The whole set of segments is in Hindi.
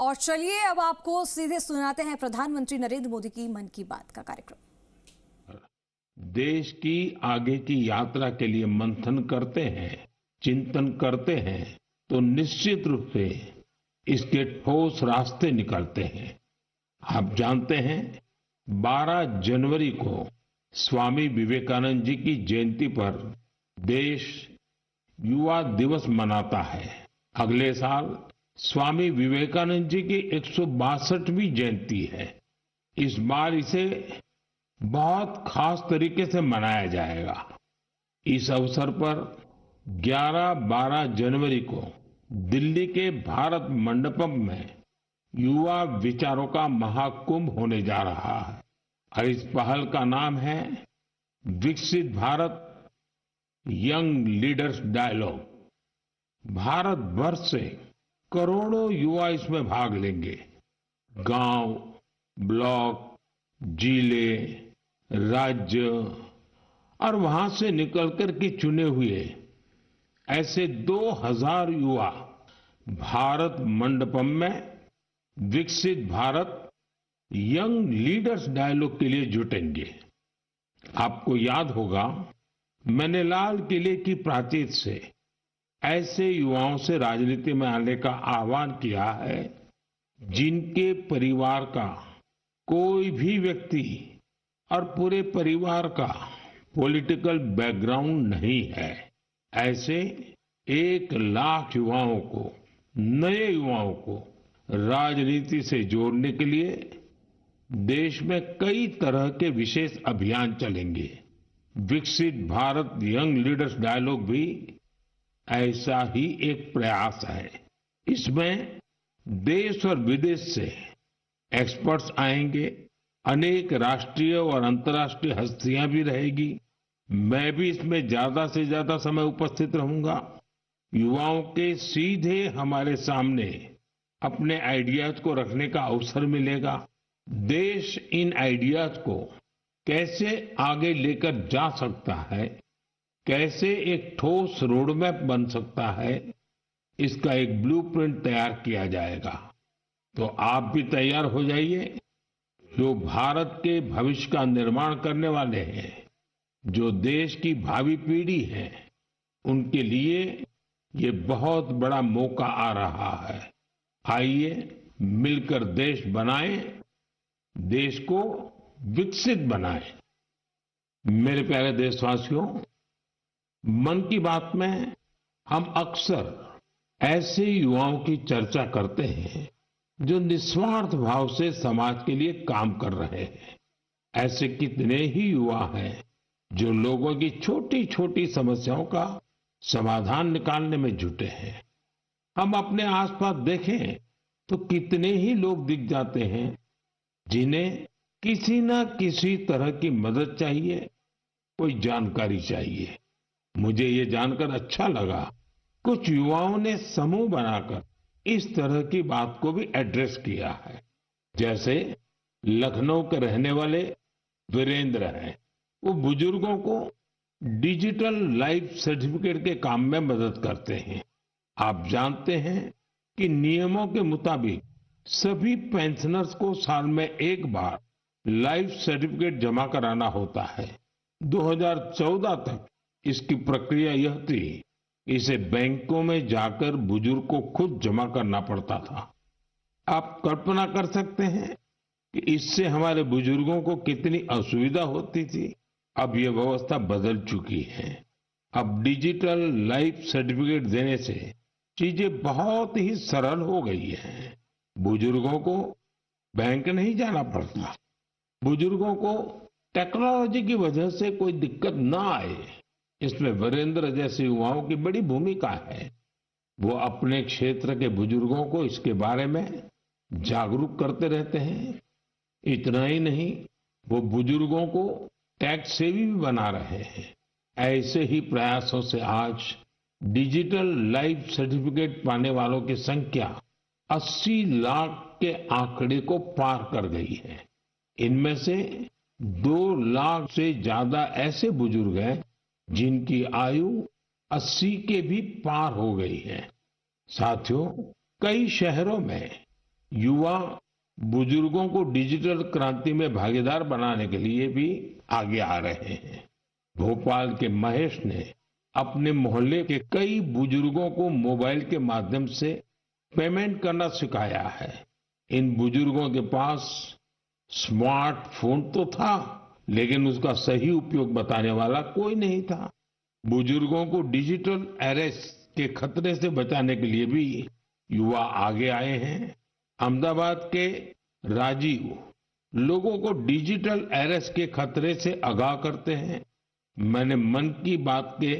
और चलिए अब आपको सीधे सुनाते हैं प्रधानमंत्री नरेंद्र मोदी की मन की बात का कार्यक्रम। देश की आगे की यात्रा के लिए मंथन करते हैं, चिंतन करते हैं, तो निश्चित रूप से इसके ठोस रास्ते निकलते हैं। आप जानते हैं 12 जनवरी को स्वामी विवेकानंद जी की जयंती पर देश युवा दिवस मनाता है। अगले साल स्वामी विवेकानंद जी की 162वीं जयंती है। इस बार इसे बहुत खास तरीके से मनाया जाएगा। इस अवसर पर 11-12 जनवरी को दिल्ली के भारत मंडपम में युवा विचारों का महाकुंभ होने जा रहा है और इस पहल का नाम है Viksit Bharat young leaders dialogue. Bharat भर से करोड़ों युवा इसमें भाग लेंगे। गांव, ब्लॉक, जिले, राज्य और वहां से निकलकर के चुने हुए ऐसे 2000 युवा भारत मंडपम में विकसित भारत यंग लीडर्स डायलॉग के लिए जुटेंगे। आपको याद होगा मैंने लाल किले की प्राचीर से ऐसे युवाओं से राजनीति में आने का आह्वान किया है जिनके परिवार का कोई भी व्यक्ति और पूरे परिवार का पॉलिटिकल बैकग्राउंड नहीं है। ऐसे 1 लाख युवाओं को, नए युवाओं को राजनीति से जोड़ने के लिए देश में कई तरह के विशेष अभियान चलेंगे। विकसित भारत यंग लीडर्स डायलॉग भी ऐसा ही एक प्रयास है। इसमें देश और विदेश से एक्सपर्ट्स आएंगे, अनेक राष्ट्रीय और अंतर्राष्ट्रीय हस्तियां भी रहेगी। मैं भी इसमें ज्यादा से ज्यादा समय उपस्थित रहूंगा। युवाओं के सीधे हमारे सामने अपने आइडियाज को रखने का अवसर मिलेगा। देश इन आइडियाज को कैसे आगे लेकर जा सकता है, कैसे एक ठोस रोडमैप बन सकता है, इसका एक ब्लूप्रिंट तैयार किया जाएगा। तो आप भी तैयार हो जाइए। जो भारत के भविष्य का निर्माण करने वाले हैं, जो देश की भावी पीढ़ी है, उनके लिए ये बहुत बड़ा मौका आ रहा है। आइए मिलकर देश बनाएं, देश को विकसित बनाएं। मेरे प्यारे देशवासियों, मन की बात में हम अक्सर ऐसे युवाओं की चर्चा करते हैं जो निस्वार्थ भाव से समाज के लिए काम कर रहे हैं। ऐसे कितने ही युवा हैं जो लोगों की छोटी छोटी समस्याओं का समाधान निकालने में जुटे हैं। हम अपने आसपास देखें तो कितने ही लोग दिख जाते हैं जिन्हें किसी न किसी तरह की मदद चाहिए, कोई जानकारी चाहिए। मुझे ये जानकर अच्छा लगा, कुछ युवाओं ने समूह बनाकर इस तरह की बात को भी एड्रेस किया है। जैसे लखनऊ के रहने वाले वीरेंद्र हैं, वो बुजुर्गों को डिजिटल लाइफ सर्टिफिकेट के काम में मदद करते हैं। आप जानते हैं कि नियमों के मुताबिक सभी पेंशनर्स को साल में एक बार लाइफ सर्टिफिकेट जमा कराना होता है। 2014 तक इसकी प्रक्रिया यह थी, इसे बैंकों में जाकर बुजुर्ग को खुद जमा करना पड़ता था। आप कल्पना कर सकते हैं कि इससे हमारे बुजुर्गों को कितनी असुविधा होती थी। अब यह व्यवस्था बदल चुकी है। अब डिजिटल लाइफ सर्टिफिकेट देने से चीजें बहुत ही सरल हो गई हैं। बुजुर्गों को बैंक नहीं जाना पड़ता। बुजुर्गों को टेक्नोलॉजी की वजह से कोई दिक्कत ना आए, इसमें वीरेंद्र जैसे युवाओं की बड़ी भूमिका है। वो अपने क्षेत्र के बुजुर्गों को इसके बारे में जागरूक करते रहते हैं। इतना ही नहीं, वो बुजुर्गों को टैक्स सेवी भी बना रहे हैं। ऐसे ही प्रयासों से आज डिजिटल लाइफ सर्टिफिकेट पाने वालों की संख्या 80 लाख के आंकड़े को पार कर गई है। इनमें से 2 लाख से ज्यादा ऐसे बुजुर्ग हैं जिनकी आयु 80 के भी पार हो गई है। साथियों, कई शहरों में युवा बुजुर्गों को डिजिटल क्रांति में भागीदार बनाने के लिए भी आगे आ रहे हैं। भोपाल के महेश ने अपने मोहल्ले के कई बुजुर्गों को मोबाइल के माध्यम से पेमेंट करना सिखाया है। इन बुजुर्गों के पास स्मार्टफोन तो था, लेकिन उसका सही उपयोग बताने वाला कोई नहीं था। बुजुर्गों को डिजिटल अरेस्ट के खतरे से बचाने के लिए भी युवा आगे आए हैं। अहमदाबाद के राजीव लोगों को डिजिटल अरेस्ट के खतरे से आगाह करते हैं। मैंने मन की बात के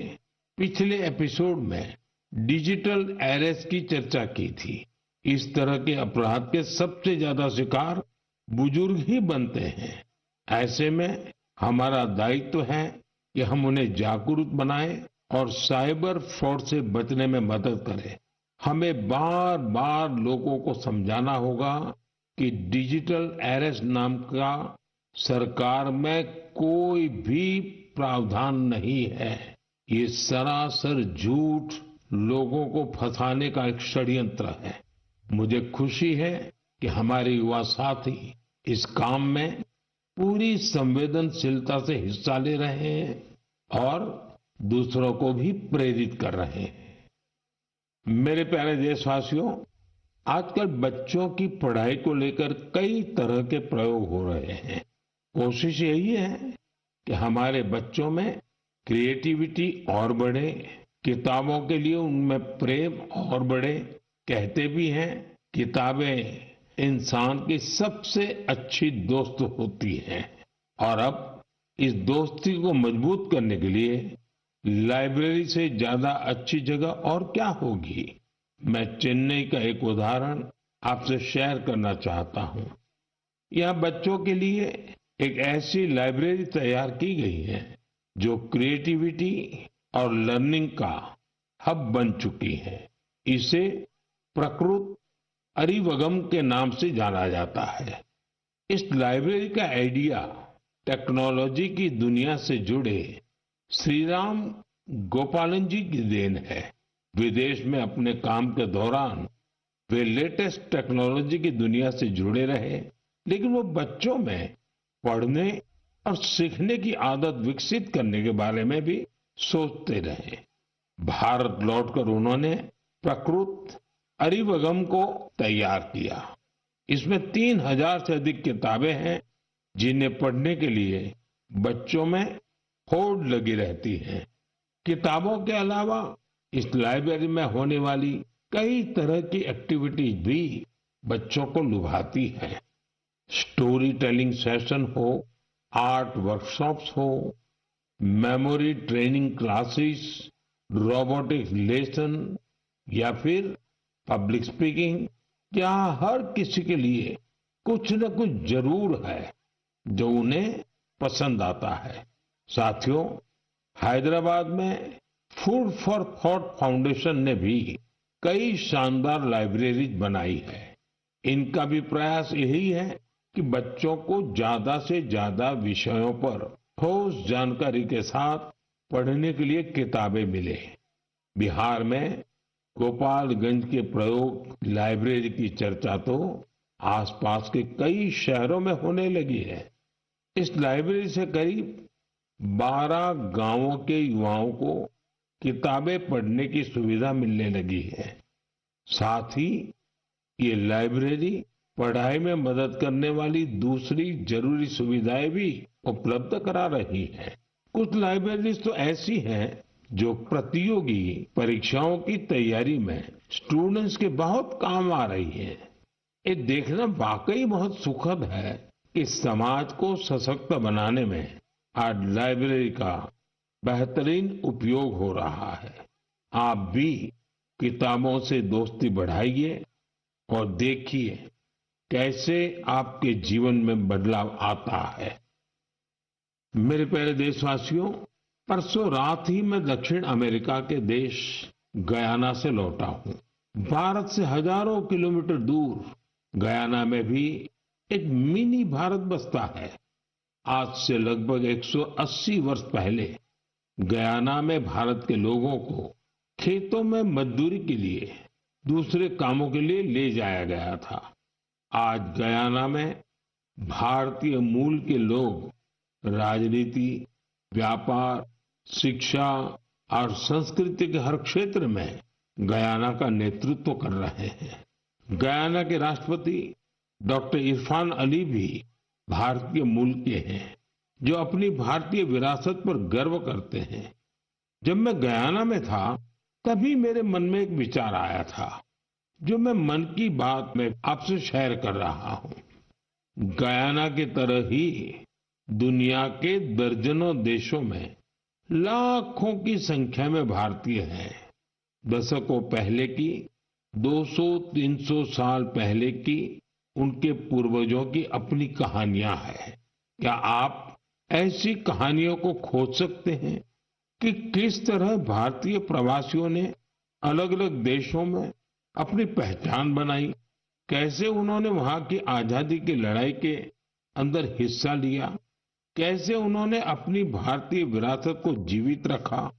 पिछले एपिसोड में डिजिटल अरेस्ट की चर्चा की थी। इस तरह के अपराध के सबसे ज्यादा शिकार बुजुर्ग ही बनते हैं। ऐसे में हमारा दायित्व है कि हम उन्हें जागरूक बनाएं और साइबर फ्रॉड से बचने में मदद करें। हमें बार बार लोगों को समझाना होगा कि डिजिटल अरेस्ट नाम का सरकार में कोई भी प्रावधान नहीं है। ये सरासर झूठ, लोगों को फंसाने का एक षड्यंत्र है। मुझे खुशी है कि हमारे युवा साथी इस काम में पूरी संवेदनशीलता से हिस्सा ले रहे हैं और दूसरों को भी प्रेरित कर रहे हैं। मेरे प्यारे देशवासियों, आजकल बच्चों की पढ़ाई को लेकर कई तरह के प्रयोग हो रहे हैं। कोशिश यही है कि हमारे बच्चों में क्रिएटिविटी और बढ़े, किताबों के लिए उनमें प्रेम और बढ़े। कहते भी हैं, किताबें इंसान की सबसे अच्छी दोस्त होती हैं। और अब इस दोस्ती को मजबूत करने के लिए लाइब्रेरी से ज्यादा अच्छी जगह और क्या होगी। मैं चेन्नई का एक उदाहरण आपसे शेयर करना चाहता हूं। यहां बच्चों के लिए एक ऐसी लाइब्रेरी तैयार की गई है जो क्रिएटिविटी और लर्निंग का हब बन चुकी है। इसे प्रकृत अरिवगम के नाम से जाना जाता है। इस लाइब्रेरी का आइडिया टेक्नोलॉजी की दुनिया से जुड़े श्रीराम गोपालन जी की देन है। विदेश में अपने काम के दौरान वे लेटेस्ट टेक्नोलॉजी की दुनिया से जुड़े रहे, लेकिन वो बच्चों में पढ़ने और सीखने की आदत विकसित करने के बारे में भी सोचते रहे। भारत लौटकर उन्होंने प्रकृत अरिवगम को तैयार किया। इसमें 3000 से अधिक किताबें हैं जिन्हें पढ़ने के लिए बच्चों में होड़ लगी रहती है। किताबों के अलावा इस लाइब्रेरी में होने वाली कई तरह की एक्टिविटीज भी बच्चों को लुभाती है। स्टोरी टेलिंग सेशन हो, आर्ट वर्कशॉप्स हो, memory training classes, robotics lesson या फिर पब्लिक स्पीकिंग, यहाँ हर किसी के लिए कुछ न कुछ जरूर है जो उन्हें पसंद आता है। साथियों, हैदराबाद में फूड फॉर थॉट फाउंडेशन ने भी कई शानदार लाइब्रेरीज बनाई है। इनका भी प्रयास यही है कि बच्चों को ज्यादा से ज्यादा विषयों पर ठोस जानकारी के साथ पढ़ने के लिए किताबें मिले। बिहार में गोपालगंज के प्रयोग लाइब्रेरी की चर्चा तो आसपास के कई शहरों में होने लगी है। इस लाइब्रेरी से करीब 12 गांवों के युवाओं को किताबें पढ़ने की सुविधा मिलने लगी है। साथ ही ये लाइब्रेरी पढ़ाई में मदद करने वाली दूसरी जरूरी सुविधाएं भी उपलब्ध करा रही है। कुछ लाइब्रेरीज तो ऐसी हैं जो प्रतियोगी परीक्षाओं की तैयारी में स्टूडेंट्स के बहुत काम आ रही है। ये देखना वाकई बहुत सुखद है कि समाज को सशक्त बनाने में आज लाइब्रेरी का बेहतरीन उपयोग हो रहा है। आप भी किताबों से दोस्ती बढ़ाइए और देखिए कैसे आपके जीवन में बदलाव आता है। मेरे प्यारे देशवासियों, परसों रात ही मैं दक्षिण अमेरिका के देश गयाना से लौटा हूं। भारत से हजारों किलोमीटर दूर गयाना में भी एक मिनी भारत बसता है। आज से लगभग 180 वर्ष पहले गयाना में भारत के लोगों को खेतों में मजदूरी के लिए, दूसरे कामों के लिए ले जाया गया था। आज गयाना में भारतीय मूल के लोग राजनीति, व्यापार, शिक्षा और संस्कृति के हर क्षेत्र में गयाना का नेतृत्व कर रहे हैं। गयाना के राष्ट्रपति डॉक्टर इरफान अली भी भारतीय मूल के हैं, जो अपनी भारतीय विरासत पर गर्व करते हैं। जब मैं गयाना में था, तभी मेरे मन में एक विचार आया था, जो मैं मन की बात में आपसे शेयर कर रहा हूं। गयाना की तरह ही दुनिया के दर्जनों देशों में लाखों की संख्या में भारतीय हैं। दशकों पहले की, 200-300 साल पहले की उनके पूर्वजों की अपनी कहानियां हैं। क्या आप ऐसी कहानियों को खोज सकते हैं कि किस तरह भारतीय प्रवासियों ने अलग अलग देशों में अपनी पहचान बनाई, कैसे उन्होंने वहां की आजादी की लड़ाई के अंदर हिस्सा लिया, कैसे उन्होंने अपनी भारतीय विरासत को जीवित रखा।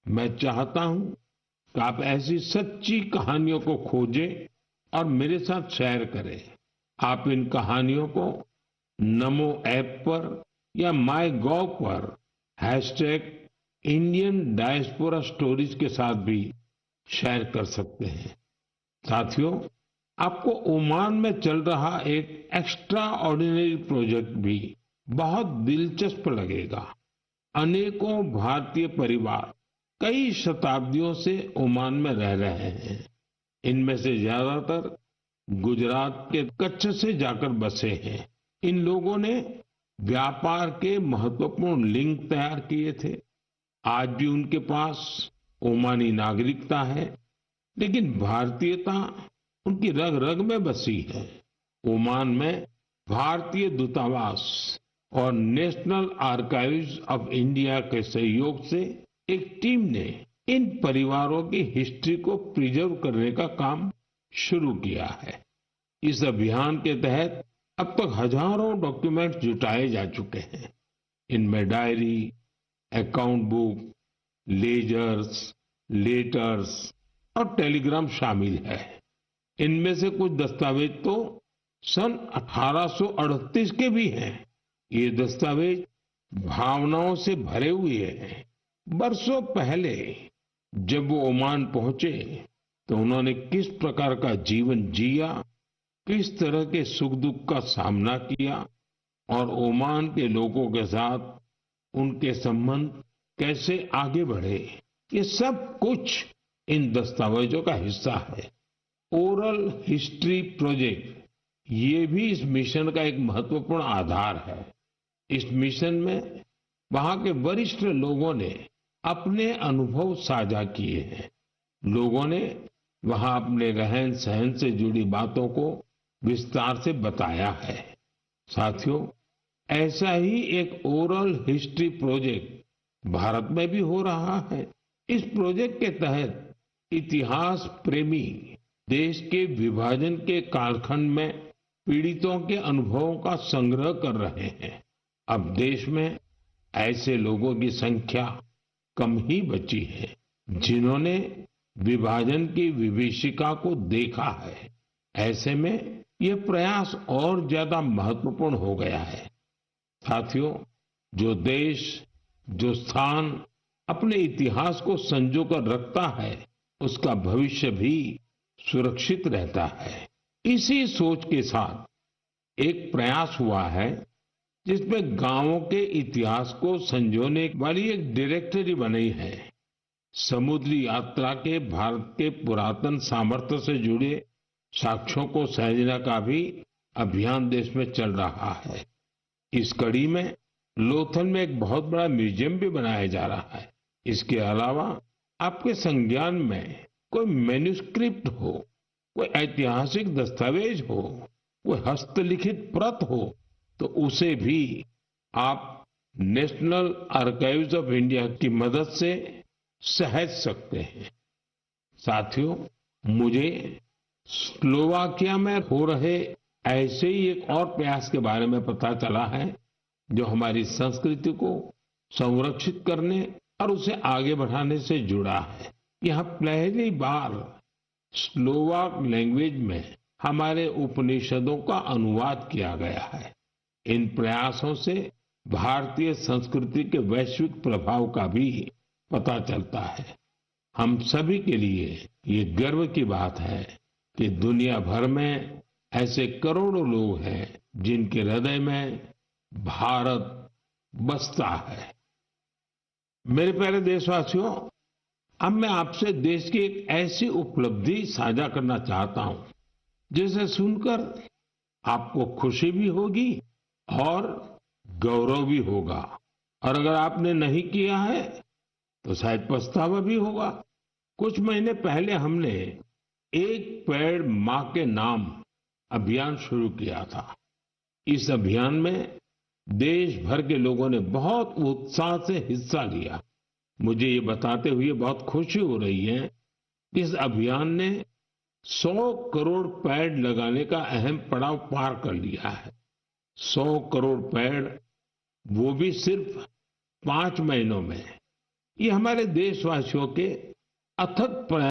मैं चाहता हूं कि आप ऐसी सच्ची कहानियों को खोजें और मेरे साथ शेयर करें। आप इन कहानियों को नमो ऐप पर या माय गॉव पर #इंडियन डायस्पोरा स्टोरीज के साथ भी शेयर कर सकते हैं। साथियों, आपको ओमान में चल रहा एक एक्स्ट्रा ऑर्डिनरी प्रोजेक्ट भी बहुत दिलचस्प लगेगा। अनेकों भारतीय परिवार कई शताब्दियों से ओमान में रह रहे हैं। इनमें से ज्यादातर गुजरात के कच्छ से जाकर बसे हैं। इन लोगों ने व्यापार के महत्वपूर्ण लिंक तैयार किए थे। आज भी उनके पास ओमानी नागरिकता है, लेकिन भारतीयता उनकी रग रग में बसी है। ओमान में भारतीय दूतावास और नेशनल आर्काइव्स ऑफ इंडिया के सहयोग से एक टीम ने इन परिवारों की हिस्ट्री को प्रिजर्व करने का काम शुरू किया है। इस अभियान के तहत अब तक हजारों डॉक्यूमेंट्स जुटाए जा चुके हैं। इनमें diary, account book, ledgers, letters और टेलीग्राम शामिल है। इनमें से कुछ दस्तावेज तो सन 1838 के भी हैं। ये दस्तावेज भावनाओं से भरे हुए हैं। बरसों पहले जब वो ओमान पहुंचे तो उन्होंने किस प्रकार का जीवन जिया, किस तरह के सुख दुख का सामना किया और ओमान के लोगों के साथ उनके संबंध कैसे आगे बढ़े, ये सब कुछ इन दस्तावेजों का हिस्सा है। ओरल हिस्ट्री प्रोजेक्ट ये भी इस मिशन का एक महत्वपूर्ण आधार है। इस मिशन में वहां के वरिष्ठ लोगों ने अपने अनुभव साझा किए हैं। लोगों ने वहां अपने रहन सहन से जुड़ी बातों को विस्तार से बताया है। साथियों, ऐसा ही एक ओरल हिस्ट्री प्रोजेक्ट भारत में भी हो रहा है। इस प्रोजेक्ट के तहत इतिहास प्रेमी देश के विभाजन के कालखंड में पीड़ितों के अनुभवों का संग्रह कर रहे हैं। अब देश में ऐसे लोगों की संख्या कम ही बची है जिन्होंने विभाजन की विभीषिका को देखा है। ऐसे में यह प्रयास और ज्यादा महत्वपूर्ण हो गया है। साथियों, जो देश, जो स्थान अपने इतिहास को संजो कर रखता है, उसका भविष्य भी सुरक्षित रहता है। इसी सोच के साथ एक प्रयास हुआ है जिसमें गांवों के इतिहास को संजोने वाली एक डायरेक्टरी बनी है। समुद्री यात्रा के भारत के पुरातन सामर्थ्य से जुड़े साक्ष्यों को सहेजने का भी अभियान देश में चल रहा है। इस कड़ी में लोथल में एक बहुत बड़ा म्यूजियम भी बनाया जा रहा है। इसके अलावा आपके संज्ञान में कोई मैन्युस्क्रिप्ट हो, कोई ऐतिहासिक दस्तावेज हो, कोई हस्तलिखित प्रत हो, तो उसे भी आप नेशनल आर्काइव्स ऑफ इंडिया की मदद से सहेज सकते हैं। साथियों, मुझे स्लोवाकिया में हो रहे ऐसे ही एक और प्रयास के बारे में पता चला है जो हमारी संस्कृति को संरक्षित करने और उसे आगे बढ़ाने से जुड़ा है। यहाँ पहली बार स्लोवाक लैंग्वेज में हमारे उपनिषदों का अनुवाद किया गया है। इन प्रयासों से भारतीय संस्कृति के वैश्विक प्रभाव का भी पता चलता है। हम सभी के लिए ये गर्व की बात है कि दुनिया भर में ऐसे करोड़ों लोग हैं जिनके हृदय में भारत बसता है। मेरे प्यारे देशवासियों, अब मैं आपसे देश की एक ऐसी उपलब्धि साझा करना चाहता हूं जिसे सुनकर आपको खुशी भी होगी और गौरव भी होगा, और अगर आपने नहीं किया है तो शायद पछतावा भी होगा। कुछ महीने पहले हमने एक पेड़ मां के नाम अभियान शुरू किया था। इस अभियान में देश भर के लोगों ने बहुत उत्साह से हिस्सा लिया। मुझे ये बताते हुए बहुत खुशी हो रही है कि इस अभियान ने 100 करोड़ पेड़ लगाने का अहम पड़ाव पार कर लिया है। 100 करोड़ पेड़, वो भी सिर्फ 5 महीनों में। ये हमारे देशवासियों के अथक प्रयास